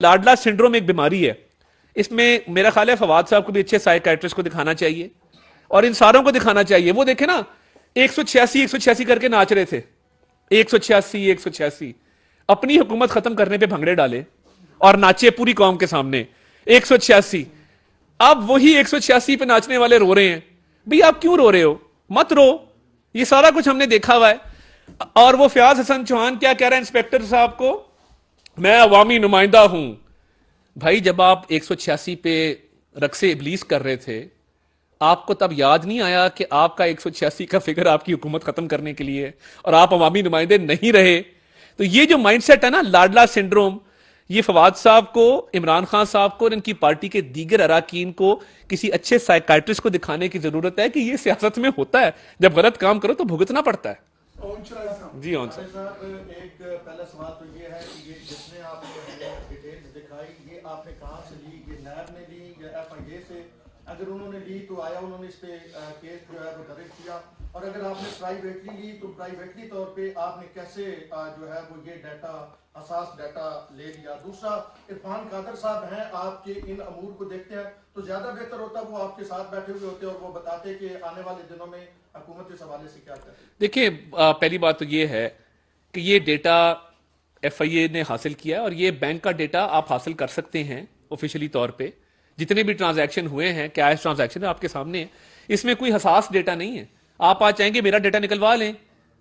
لاڈلا syndrome ایک بیماری ہے. اس میں میرا خیال ہے فواد صاحب کو بھی اچھے سائیکیٹرسٹ کو دکھانا چاہیے اور ان ساروں کو دکھانا چاہیے. وہ دیکھیں نا 186 کر کے ناچ رہے تھے, 186 اپنی حکومت ختم کرنے پہ بھنگڑے ڈالے اور ناچے پوری قوم کے سامنے 186. اب وہی 186 پہ ناچنے والے رو رہے ہیں. بھئی آپ کیوں رو رہے ہو؟ مت رو, یہ سارا کچھ ہم نے دیکھا ہوا ہے. اور وہ فیاض حسن چوہان کیا کہہ رہا ہے انسپیکٹر صاحب کو, میں عوامی نمائندہ ہوں. بھائی جب آپ 186 پہ رقص ابلیس کر رہے تھے, آپ کو تب یاد نہیں آیا کہ آپ کا 186 کا فگر آپ کی حکومت ختم کرنے کے لیے اور آپ عوامی نمائندے نہیں رہے؟ تو یہ جو مائنڈ سیٹ ہے نا لاڈلا سنڈروم, یہ فواد صاحب کو, عمران خان صاحب کو اور ان کی پارٹی کے دیگر اراکین کو کسی اچھے سائیکائٹرسٹ کو دکھانے کی ضرورت ہے کہ یہ سیاست میں ہوتا ہے, جب غلط کام کرو تو بھگتنا پڑتا ہے. جی اون صاحب, ایک پہلا سوال تو یہ ہے کہ یہ جس نے آپ نے ڈیٹیلز دکھائی یہ آپ نے کہاں سے لی؟ یہ نیب نے لی یا ایف آئی اے سے؟ اگر انہوں نے لی تو آیا انہوں نے اس پہ کیس جو ہے وہ درج کیا؟ اور اگر آپ نے پرائیویٹلی لی تو پرائیویٹلی طور پہ آپ نے کیسے جو ہے وہ یہ ڈیٹا, حساس ڈیٹا لے لیا؟ دوسرا, عرفان قادر صاحب ہیں آپ کے ان امور کو دیکھتے ہیں تو زیادہ بہتر ہوتا وہ آپ کے ساتھ بیٹھے ہوئے ہوتے اور وہ بتاتے کہ آنے والے دنوں میں حکومت اس حوالے سے کیا کرے. دیکھیں, پہلی بات تو یہ ہے کہ یہ ڈیٹا ایف آئی اے نے حاصل کیا ہے اور یہ بینک کا ڈیٹا آپ حاصل کر سکتے ہیں آفیشلی طور پہ. جتنے بھی ٹرانزیکشن ہوئے ہیں, کیش ٹرانزیکشن آپ کے سامنے ہیں, اس میں کوئی حساس ڈیٹا نہیں ہے. آپ آج چاہیں گے میرا ڈیٹا نکلوا لیں,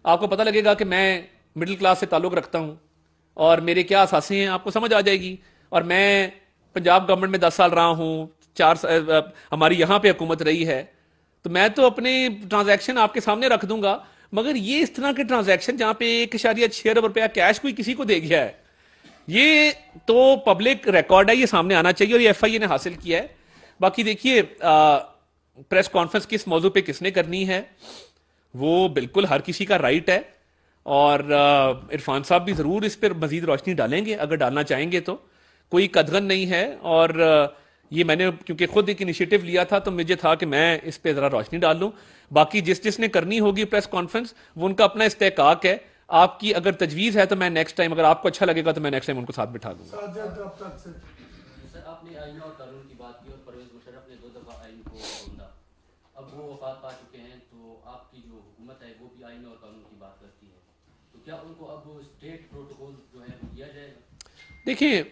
آپ کو پتہ لگے گا کہ میں مڈل کلاس سے تعلق رکھتا ہوں اور میرے کیا اثاثے ہیں, آپ کو سمجھ آ جائے گی. اور میں پنجاب گورنمنٹ میں 10 سال رہا ہوں, 4 ہماری یہاں پہ حکومت رہی ہے, تو میں تو اپنے ٹرانزیکشن آپ کے سامنے رکھ دوں گا. مگر یہ اس طرح کے ٹرانزیکشن جہاں پہ 1.6 ارب روپیہ کیش کوئی کسی کو دے گیا ہے, یہ تو پبلک ریکارڈ ہے, یہ سامنے آنا چاہیے اور یہ ایف آئی اے نے حاصل کیا ہے. باقی دیکھیے پریس کانفرنس کس موضوع پہ کس نے کرنی ہے وہ بالکل ہر کسی کا رائٹ ہے, اور عرفان صاحب بھی ضرور اس پر مزید روشنی ڈالیں گے اگر ڈالنا چاہیں گے تو, کوئی قدغن نہیں ہے. اور یہ میں نے کیونکہ خود ایک انیشیٹو لیا تھا تو مجھے تھا کہ میں اس پہ ذرا روشنی ڈال لوں. باقی جس نے کرنی ہوگی پریس کانفرنس وہ ان کا اپنا استحقاق ہے. آپ کی اگر تجویز ہے تو میں نیکسٹ ٹائم, اگر آپ کو اچھا لگے گا تو میں نیکسٹ ٹائم ان کو ساتھ بٹھا دوں گا. سر آپ نے آئین اور قانون کی بات کی اور پرویز مشرف نے 2 دفعہ آئین کو توڑا, اب وہ وفات پا چکے ہیں تو آپ کی جو حکومت ہے وہ بھی آئین اور قانون کی بات کرتی ہے, تو کیا ان کو اب اسٹیٹ پروٹوکول جو ہے وہ دیا جائے گا؟ دیکھیں